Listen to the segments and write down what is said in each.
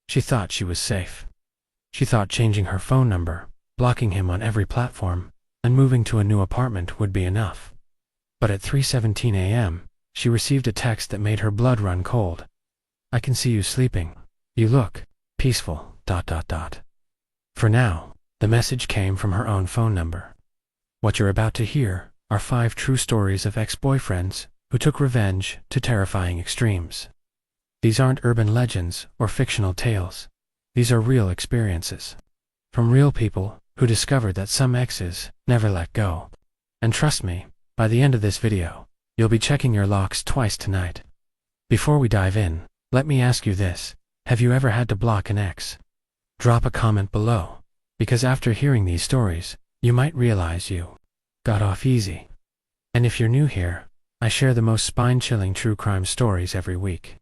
She thought she was safe. She thought changing her phone number, blocking him on every platform, and moving to a new apartment would be enough. But at 3:17 a.m., she received a text that made her blood run cold. "I can see you sleeping. You look peaceful, ... For now, the message came from her own phone number. What you're about to hear are 5 true stories of ex-boyfriends who took revenge to terrifying extremes. These aren't urban legends or fictional tales. These are real experiences. From real people who discovered that some exes never let go. And trust me, by the end of this video, you'll be checking your locks twice tonight. Before we dive in, let me ask you this: have you ever had to block an ex? Drop a comment below, because after hearing these stories, you might realize you got off easy. And if you're new here, I share the most spine-chilling true crime stories every week.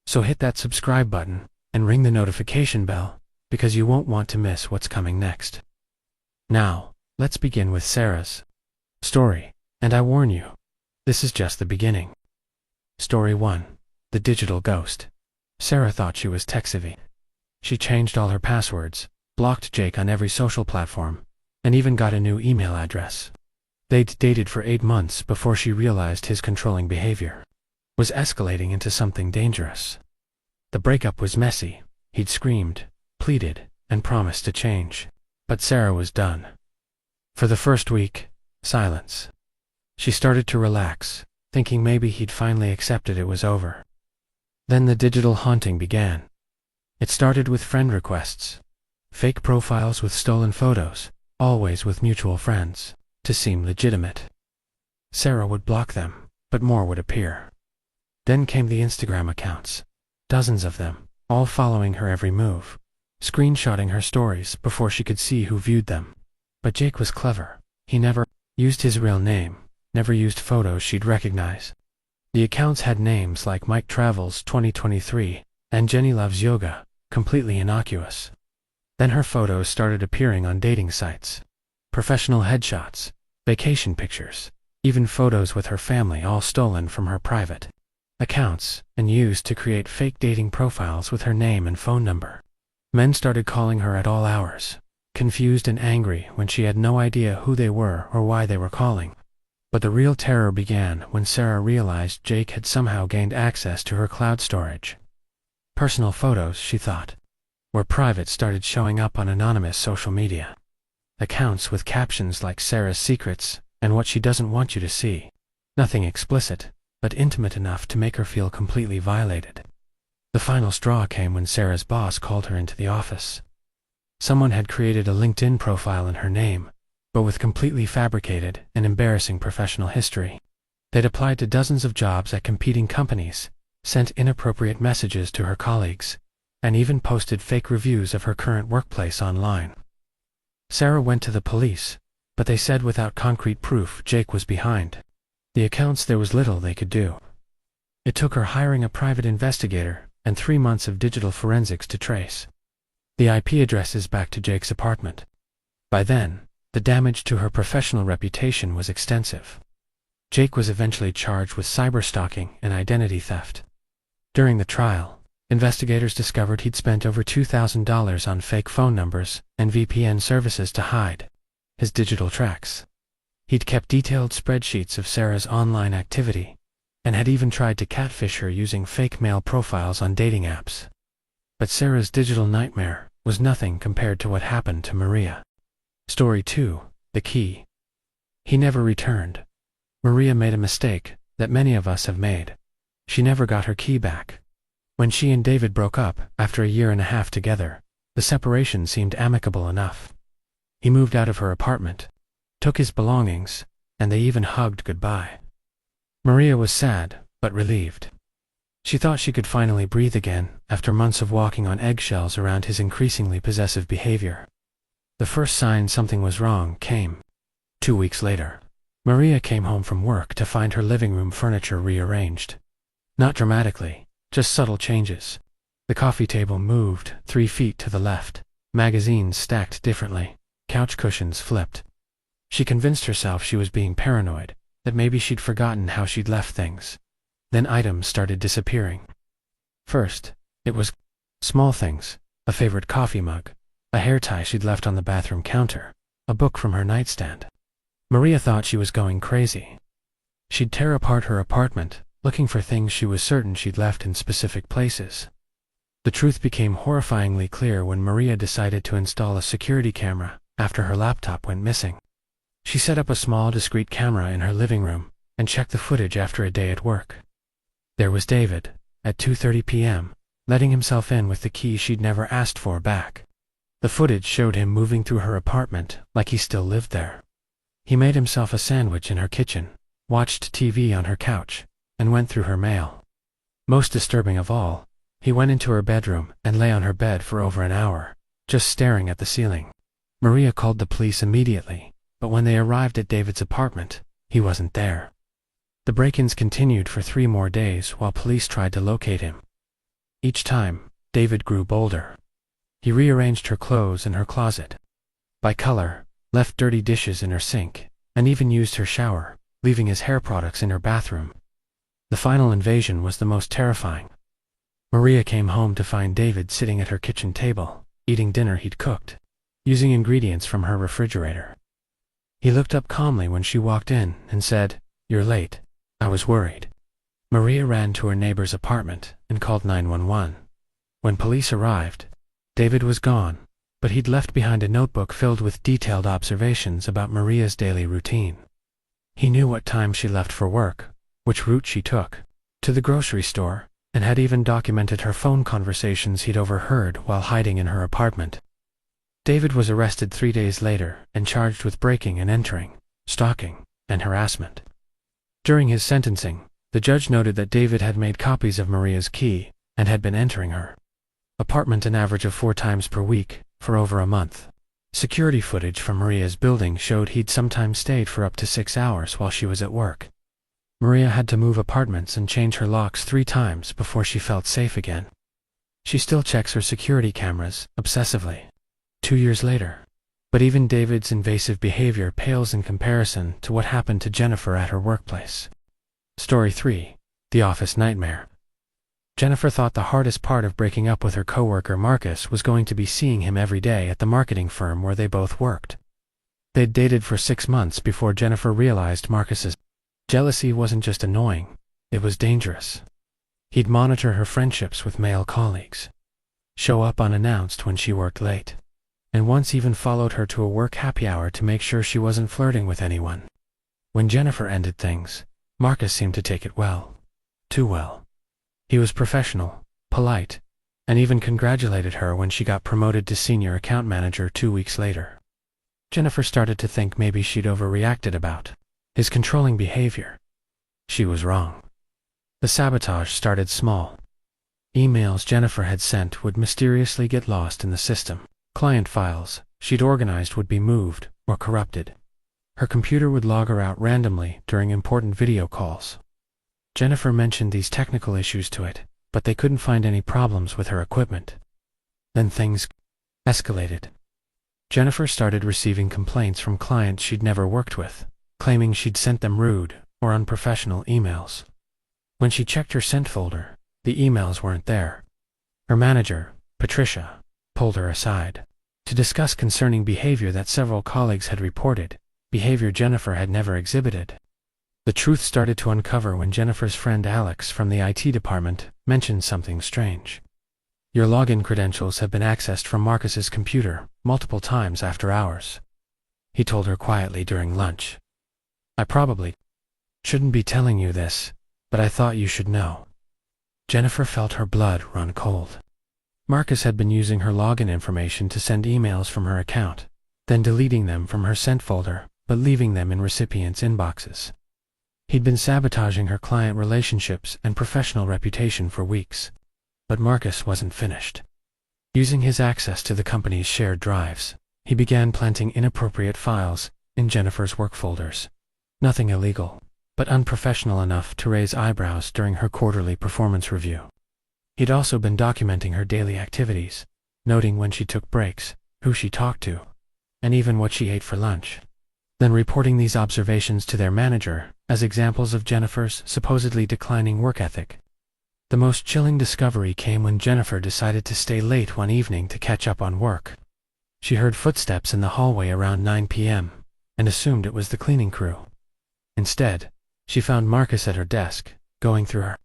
So hit that subscribe button and ring the notification bell, because you won't want to miss what's coming next. Now, let's begin with Sarah's story, and I warn you, this is just the beginning. Story 1. The Digital Ghost. Sarah thought she was tech-savvy. She changed all her passwords, blocked Jake on every social platform, and even got a new email address. They'd dated for 8 months before she realized his controlling behavior was escalating into something dangerous. The breakup was messy. He'd screamed, pleaded, and promised to change. But Sarah was done. For the first week, silence. She started to relax, thinking maybe he'd finally accepted it was over. Then the digital haunting began. It started with friend requests. Fake profiles with stolen photos, always with mutual friends, to seem legitimate. Sarah would block them, but more would appear. Then came the Instagram accounts. Dozens of them, all following her every move, screenshotting her stories before she could see who viewed them. But Jake was clever. He never used his real name, never used photos she'd recognize. The accounts had names like Mike Travels 2023 and Jenny Loves Yoga, completely innocuous. Then her photos started appearing on dating sites. Professional headshots, vacation pictures, even photos with her family, all stolen from her private accounts and used to create fake dating profiles with her name and phone number. Men started calling her at all hours, confused and angry when she had no idea who they were or why they were calling. But the real terror began when Sarah realized Jake had somehow gained access to her cloud storage. Personal photos, she thought, were private, started showing up on anonymous social media. Accounts with captions like "Sarah's Secrets" and "What She Doesn't Want You to See." Nothing explicit, but intimate enough to make her feel completely violated. The final straw came when Sarah's boss called her into the office. Someone had created a LinkedIn profile in her name, but with completely fabricated and embarrassing professional history. They'd applied to dozens of jobs at competing companies, sent inappropriate messages to her colleagues, and even posted fake reviews of her current workplace online. Sarah went to the police, but they said without concrete proof Jake was behind the accounts there was little they could do. It took her hiring a private investigator and 3 months of digital forensics to trace the IP addresses back to Jake's apartment. By then, the damage to her professional reputation was extensive. Jake was eventually charged with cyberstalking and identity theft. During the trial, investigators discovered he'd spent over $2,000 on fake phone numbers and VPN services to hide his digital tracks. He'd kept detailed spreadsheets of Sarah's online activity, and had even tried to catfish her using fake male profiles on dating apps. But Sarah's digital nightmare was nothing compared to what happened to Maria. Story 2. The Key. He never returned. Maria made a mistake that many of us have made. She never got her key back. When she and David broke up after 1.5 years together, the separation seemed amicable enough. He moved out of her apartment, took his belongings, and they even hugged goodbye. Maria was sad, but relieved. She thought she could finally breathe again after months of walking on eggshells around his increasingly possessive behavior. The first sign something was wrong came 2 weeks later. Maria came home from work to find her living room furniture rearranged. Not dramatically, just subtle changes. The coffee table moved 3 feet to the left, magazines stacked differently, couch cushions flipped. She convinced herself she was being paranoid, that maybe she'd forgotten how she'd left things. Then items started disappearing. First, it was small things, a favorite coffee mug, a hair tie she'd left on the bathroom counter, a book from her nightstand. Maria thought she was going crazy. She'd tear apart her apartment, looking for things she was certain she'd left in specific places. The truth became horrifyingly clear when Maria decided to install a security camera after her laptop went missing. She set up a small, discreet camera in her living room and checked the footage after a day at work. There was David, at 2:30 p.m., letting himself in with the key she'd never asked for back. The footage showed him moving through her apartment like he still lived there. He made himself a sandwich in her kitchen, watched TV on her couch, and went through her mail. Most disturbing of all, he went into her bedroom and lay on her bed for over an hour, just staring at the ceiling. Maria called the police immediately, but when they arrived at David's apartment, he wasn't there. The break-ins continued for 3 more days while police tried to locate him. Each time, David grew bolder. He rearranged her clothes in her closet by color, left dirty dishes in her sink, and even used her shower, leaving his hair products in her bathroom. The final invasion was the most terrifying. Maria came home to find David sitting at her kitchen table, eating dinner he'd cooked, using ingredients from her refrigerator. He looked up calmly when she walked in and said, "You're late. I was worried." Maria ran to her neighbor's apartment and called 911. When police arrived, David was gone, but he'd left behind a notebook filled with detailed observations about Maria's daily routine. He knew what time she left for work, which route she took, to the grocery store, and had even documented her phone conversations he'd overheard while hiding in her apartment. David was arrested 3 days later and charged with breaking and entering, stalking, and harassment. During his sentencing, the judge noted that David had made copies of Maria's key and had been entering her apartment an average of 4 times per week for over a month. Security footage from Maria's building showed he'd sometimes stayed for up to 6 hours while she was at work. Maria had to move apartments and change her locks 3 times before she felt safe again. She still checks her security cameras, obsessively, 2 years later. But even David's invasive behavior pales in comparison to what happened to Jennifer at her workplace. Story 3. The Office Nightmare. Jennifer thought the hardest part of breaking up with her coworker Marcus was going to be seeing him every day at the marketing firm where they both worked. They'd dated for 6 months before Jennifer realized Marcus's jealousy wasn't just annoying, it was dangerous. He'd monitor her friendships with male colleagues, show up unannounced when she worked late, and once even followed her to a work happy hour to make sure she wasn't flirting with anyone. When Jennifer ended things, Marcus seemed to take it well. Too well. He was professional, polite, and even congratulated her when she got promoted to senior account manager 2 weeks later. Jennifer started to think maybe she'd overreacted about his controlling behavior. She was wrong. The sabotage started small. Emails Jennifer had sent would mysteriously get lost in the system. Client files she'd organized would be moved or corrupted. Her computer would log her out randomly during important video calls. Jennifer mentioned these technical issues to it, but they couldn't find any problems with her equipment. Then things escalated. Jennifer started receiving complaints from clients she'd never worked with, claiming she'd sent them rude or unprofessional emails. When she checked her sent folder, the emails weren't there. Her manager, Patricia, pulled her aside to discuss concerning behavior that several colleagues had reported, behavior Jennifer had never exhibited. The truth started to uncover when Jennifer's friend Alex from the IT department mentioned something strange. "Your login credentials have been accessed from Marcus's computer multiple times after hours," he told her quietly during lunch. "I probably shouldn't be telling you this, but I thought you should know." Jennifer felt her blood run cold. Marcus had been using her login information to send emails from her account, then deleting them from her sent folder, but leaving them in recipients' inboxes. He'd been sabotaging her client relationships and professional reputation for weeks. But Marcus wasn't finished. Using his access to the company's shared drives, he began planting inappropriate files in Jennifer's work folders. Nothing illegal, but unprofessional enough to raise eyebrows during her quarterly performance review. He'd also been documenting her daily activities, noting when she took breaks, who she talked to, and even what she ate for lunch. Then reporting these observations to their manager as examples of Jennifer's supposedly declining work ethic. The most chilling discovery came when Jennifer decided to stay late one evening to catch up on work. She heard footsteps in the hallway around 9 p.m. and assumed it was the cleaning crew. Instead, she found Marcus at her desk, going through her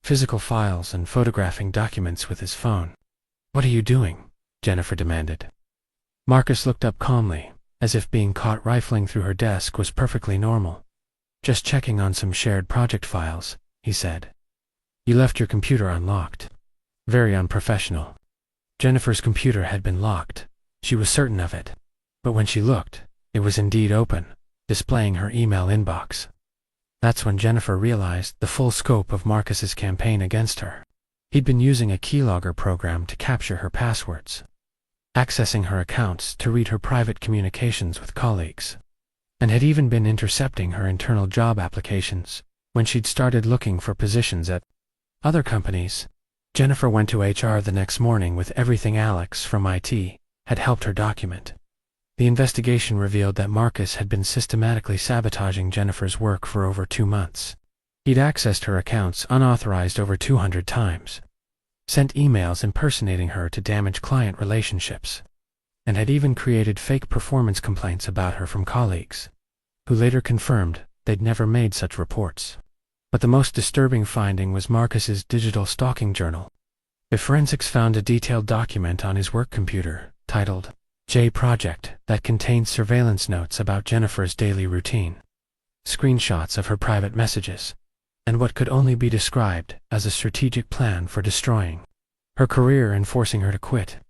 physical files and photographing documents with his phone. "What are you doing?" Jennifer demanded. Marcus looked up calmly, as if being caught rifling through her desk was perfectly normal. "Just checking on some shared project files," he said. "You left your computer unlocked." Very unprofessional. Jennifer's computer had been locked. She was certain of it. But when she looked, it was indeed open, displaying her email inbox. That's when Jennifer realized the full scope of Marcus's campaign against her. He'd been using a keylogger program to capture her passwords, accessing her accounts to read her private communications with colleagues, and had even been intercepting her internal job applications when she'd started looking for positions at other companies. Jennifer went to HR the next morning with everything Alex from IT had helped her document. The investigation revealed that Marcus had been systematically sabotaging Jennifer's work for over 2 months. He'd accessed her accounts unauthorized over 200 times, sent emails impersonating her to damage client relationships, and had even created fake performance complaints about her from colleagues, who later confirmed they'd never made such reports. But the most disturbing finding was Marcus's digital stalking journal. The forensics found a detailed document on his work computer, titled J Project, that contained surveillance notes about Jennifer's daily routine, screenshots of her private messages, and what could only be described as a strategic plan for destroying her career and forcing her to quit.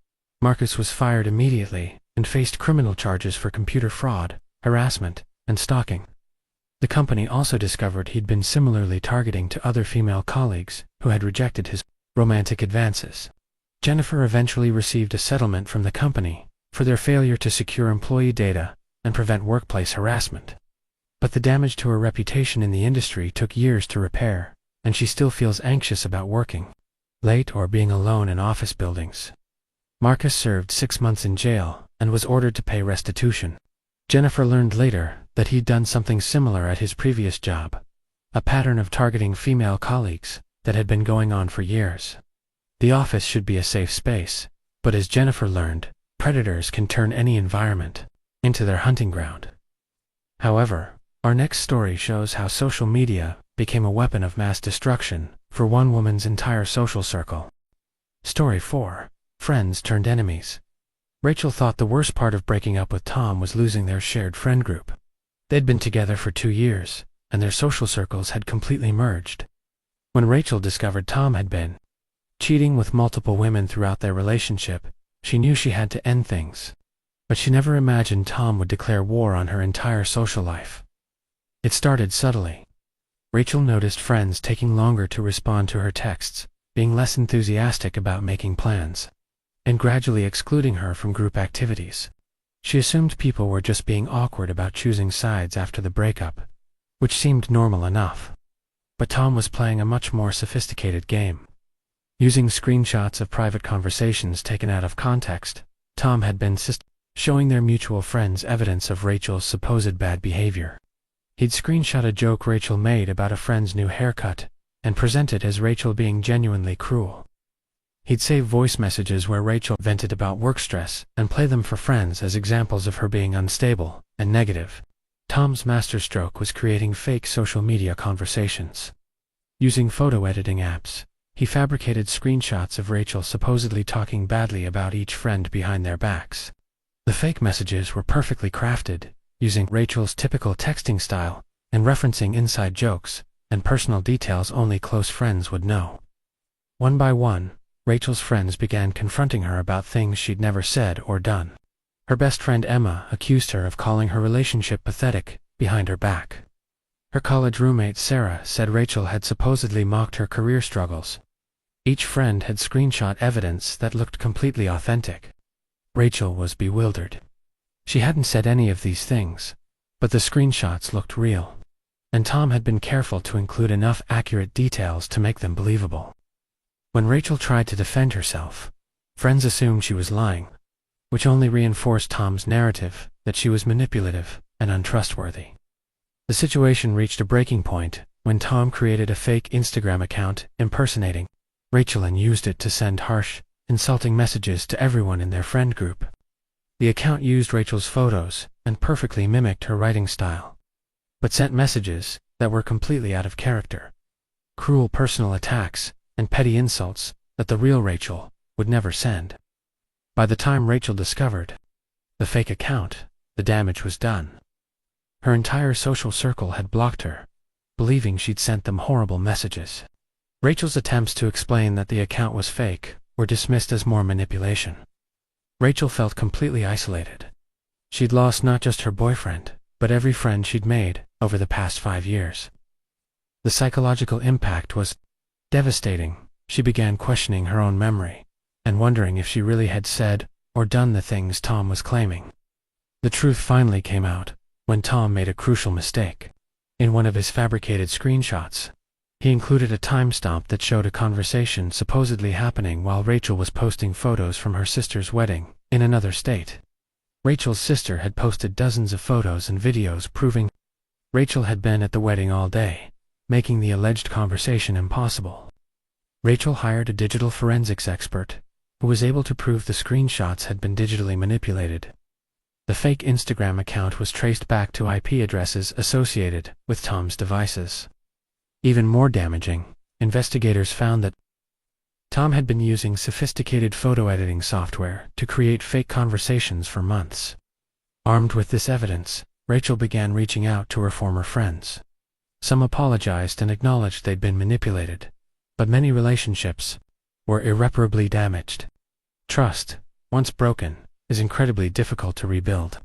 Marcus was fired immediately and faced criminal charges for computer fraud, harassment, and stalking. The company also discovered he'd been similarly targeting to other female colleagues who had rejected his romantic advances. Jennifer eventually received a settlement from the company for their failure to secure employee data and prevent workplace harassment. But the damage to her reputation in the industry took years to repair, and she still feels anxious about working late or being alone in office buildings. Marcus served 6 months in jail and was ordered to pay restitution. Jennifer learned later that he'd done something similar at his previous job, a pattern of targeting female colleagues that had been going on for years. The office should be a safe space, but as Jennifer learned, predators can turn any environment into their hunting ground. However, our next story shows how social media became a weapon of mass destruction for one woman's entire social circle. Story 4. Friends turned enemies. Rachel thought the worst part of breaking up with Tom was losing their shared friend group. They'd been together for 2 years, and their social circles had completely merged. When Rachel discovered Tom had been cheating with multiple women throughout their relationship, she knew she had to end things. But she never imagined Tom would declare war on her entire social life. It started subtly. Rachel noticed friends taking longer to respond to her texts, being less enthusiastic about making plans, and gradually excluding her from group activities. She assumed people were just being awkward about choosing sides after the breakup, which seemed normal enough. But Tom was playing a much more sophisticated game. Using screenshots of private conversations taken out of context, Tom had been showing their mutual friends evidence of Rachel's supposed bad behavior. He'd screenshot a joke Rachel made about a friend's new haircut and present it as Rachel being genuinely cruel. He'd save voice messages where Rachel vented about work stress and play them for friends as examples of her being unstable and negative. Tom's masterstroke was creating fake social media conversations. Using photo editing apps, he fabricated screenshots of Rachel supposedly talking badly about each friend behind their backs. The fake messages were perfectly crafted, using Rachel's typical texting style and referencing inside jokes and personal details only close friends would know. One by one, Rachel's friends began confronting her about things she'd never said or done. Her best friend Emma accused her of calling her relationship pathetic behind her back. Her college roommate Sarah said Rachel had supposedly mocked her career struggles. Each friend had screenshot evidence that looked completely authentic. Rachel was bewildered. She hadn't said any of these things, but the screenshots looked real, and Tom had been careful to include enough accurate details to make them believable. When Rachel tried to defend herself, friends assumed she was lying, which only reinforced Tom's narrative that she was manipulative and untrustworthy. The situation reached a breaking point when Tom created a fake Instagram account impersonating Rachel and used it to send harsh, insulting messages to everyone in their friend group. The account used Rachel's photos and perfectly mimicked her writing style, but sent messages that were completely out of character. Cruel personal attacks and petty insults that the real Rachel would never send. By the time Rachel discovered the fake account, the damage was done. Her entire social circle had blocked her, believing she'd sent them horrible messages. Rachel's attempts to explain that the account was fake were dismissed as more manipulation. Rachel felt completely isolated. She'd lost not just her boyfriend, but every friend she'd made over the past 5 years. The psychological impact was devastating. She began questioning her own memory and wondering if she really had said or done the things Tom was claiming. The truth finally came out when Tom made a crucial mistake. In one of his fabricated screenshots, he included a timestamp that showed a conversation supposedly happening while Rachel was posting photos from her sister's wedding in another state. Rachel's sister had posted dozens of photos and videos proving Rachel had been at the wedding all day, making the alleged conversation impossible. Rachel hired a digital forensics expert who was able to prove the screenshots had been digitally manipulated. The fake Instagram account was traced back to IP addresses associated with Tom's devices. Even more damaging, investigators found that Tom had been using sophisticated photo editing software to create fake conversations for months. Armed with this evidence, Rachel began reaching out to her former friends. Some apologized and acknowledged they'd been manipulated, but many relationships were irreparably damaged. Trust, once broken, is incredibly difficult to rebuild.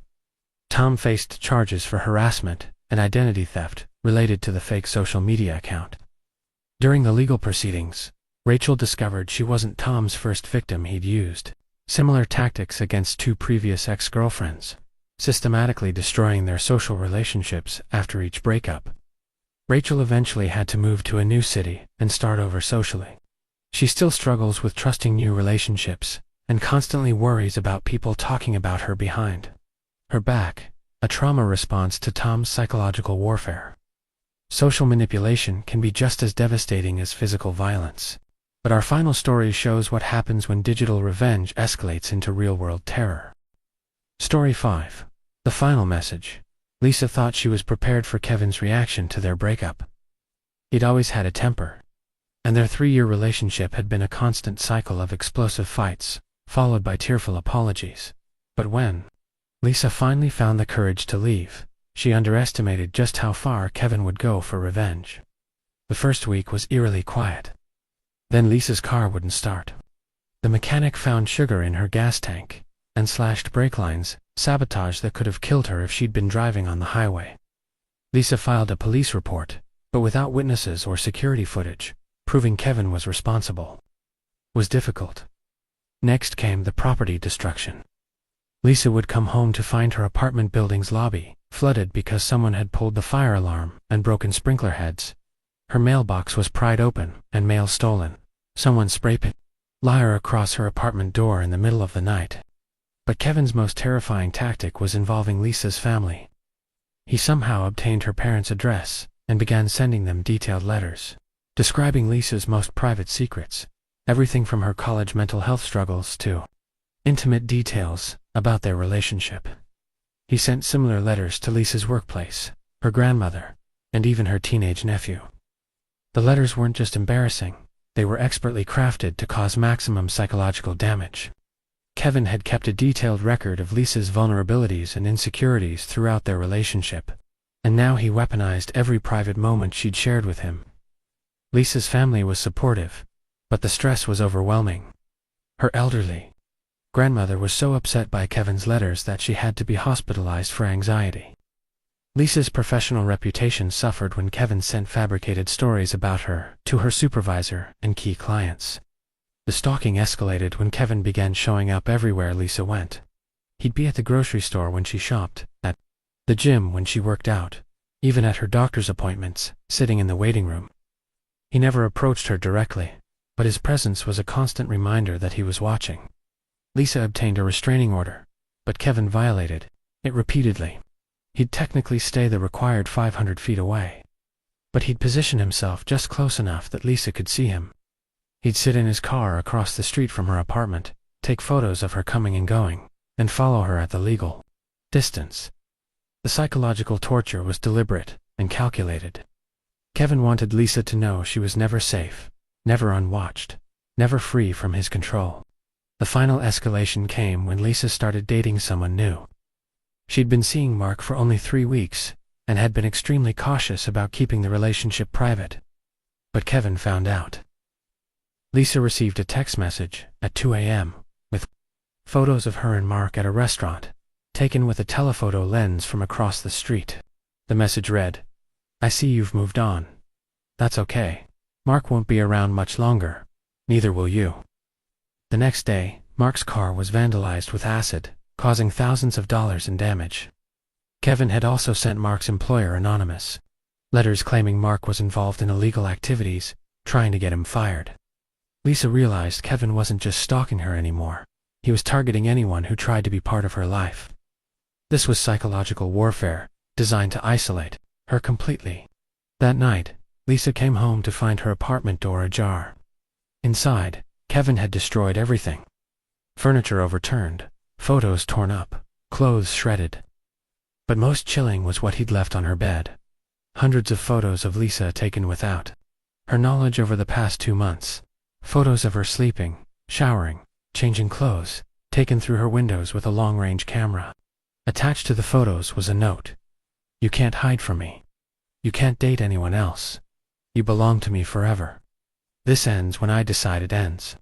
Tom faced charges for harassment and identity theft related to the fake social media account. During the legal proceedings, Rachel discovered she wasn't Tom's first victim. He'd used similar tactics against 2 previous ex-girlfriends, systematically destroying their social relationships after each breakup. Rachel eventually had to move to a new city and start over socially. She still struggles with trusting new relationships and constantly worries about people talking about her behind her back, a trauma response to Tom's psychological warfare. Social manipulation can be just as devastating as physical violence. But our final story shows what happens when digital revenge escalates into real-world terror. Story 5. The final message. Lisa thought she was prepared for Kevin's reaction to their breakup. He'd always had a temper, and their 3-year relationship had been a constant cycle of explosive fights, followed by tearful apologies. But when Lisa finally found the courage to leave, she underestimated just how far Kevin would go for revenge. The first week was eerily quiet. Then Lisa's car wouldn't start. The mechanic found sugar in her gas tank and slashed brake lines, sabotage that could have killed her if she'd been driving on the highway. Lisa filed a police report, but without witnesses or security footage, proving Kevin was responsible was difficult. Next came the property destruction. Lisa would come home to find her apartment building's lobby flooded because someone had pulled the fire alarm and broken sprinkler heads. Her mailbox was pried open and mail stolen. Someone spray-painted liar across her apartment door in the middle of the night. But Kevin's most terrifying tactic was involving Lisa's family. He somehow obtained her parents' address and began sending them detailed letters, describing Lisa's most private secrets, everything from her college mental health struggles to intimate details about their relationship. He sent similar letters to Lisa's workplace, her grandmother, and even her teenage nephew. The letters weren't just embarrassing, they were expertly crafted to cause maximum psychological damage. Kevin had kept a detailed record of Lisa's vulnerabilities and insecurities throughout their relationship, and now he weaponized every private moment she'd shared with him. Lisa's family was supportive, but the stress was overwhelming. Her elderly grandmother was so upset by Kevin's letters that she had to be hospitalized for anxiety. Lisa's professional reputation suffered when Kevin sent fabricated stories about her to her supervisor and key clients. The stalking escalated when Kevin began showing up everywhere Lisa went. He'd be at the grocery store when she shopped, at the gym when she worked out, even at her doctor's appointments, sitting in the waiting room. He never approached her directly, but his presence was a constant reminder that he was watching. Lisa obtained a restraining order, but Kevin violated it repeatedly. He'd technically stay the required 500 feet away, but he'd position himself just close enough that Lisa could see him. He'd sit in his car across the street from her apartment, take photos of her coming and going, and follow her at the legal distance. The psychological torture was deliberate and calculated. Kevin wanted Lisa to know she was never safe, never unwatched, never free from his control. The final escalation came when Lisa started dating someone new. She'd been seeing Mark for only 3 weeks, and had been extremely cautious about keeping the relationship private. But Kevin found out. Lisa received a text message at 2 a.m. with photos of her and Mark at a restaurant, taken with a telephoto lens from across the street. The message read, "I see you've moved on. That's okay. Mark won't be around much longer. Neither will you." The next day, Mark's car was vandalized with acid, causing thousands of dollars in damage. Kevin had also sent Mark's employer anonymous letters claiming Mark was involved in illegal activities, trying to get him fired. Lisa realized Kevin wasn't just stalking her anymore. He was targeting anyone who tried to be part of her life. This was psychological warfare, designed to isolate her completely. That night, Lisa came home to find her apartment door ajar. Inside, Kevin had destroyed everything. Furniture overturned, photos torn up, clothes shredded. But most chilling was what he'd left on her bed. Hundreds of photos of Lisa taken without her knowledge over the past 2 months. Photos of her sleeping, showering, changing clothes, taken through her windows with a long-range camera. Attached to the photos was a note. "You can't hide from me. You can't date anyone else. You belong to me forever. This ends when I decide it ends."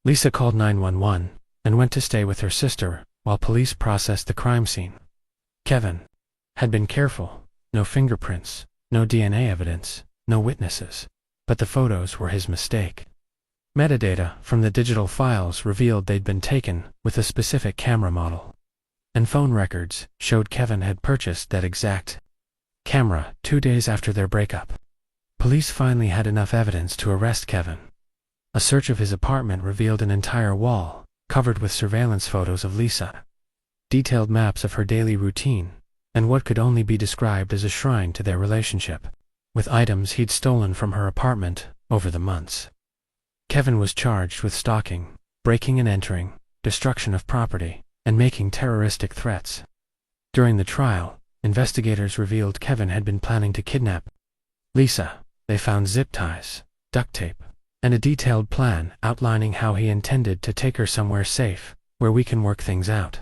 Lisa called 911 and went to stay with her sister while police processed the crime scene. Kevin had been careful. No fingerprints, no DNA evidence, no witnesses. But the photos were his mistake. Metadata from the digital files revealed they'd been taken with a specific camera model. And phone records showed Kevin had purchased that exact camera 2 days after their breakup. Police finally had enough evidence to arrest Kevin. A search of his apartment revealed an entire wall covered with surveillance photos of Lisa, detailed maps of her daily routine, and what could only be described as a shrine to their relationship, with items he'd stolen from her apartment over the months. Kevin was charged with stalking, breaking and entering, destruction of property, and making terroristic threats. During the trial, investigators revealed Kevin had been planning to kidnap Lisa. They found zip ties, duct tape, and a detailed plan outlining how he intended to take her somewhere safe, where we can work things out.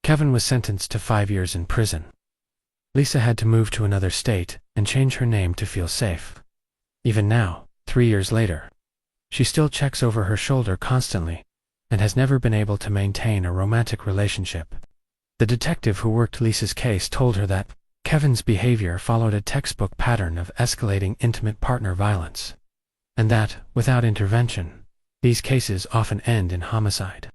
Kevin was sentenced to 5 years in prison. Lisa had to move to another state and change her name to feel safe. Even now, 3 years later, she still checks over her shoulder constantly and has never been able to maintain a romantic relationship. The detective who worked Lisa's case told her that Kevin's behavior followed a textbook pattern of escalating intimate partner violence, and that, without intervention, these cases often end in homicide.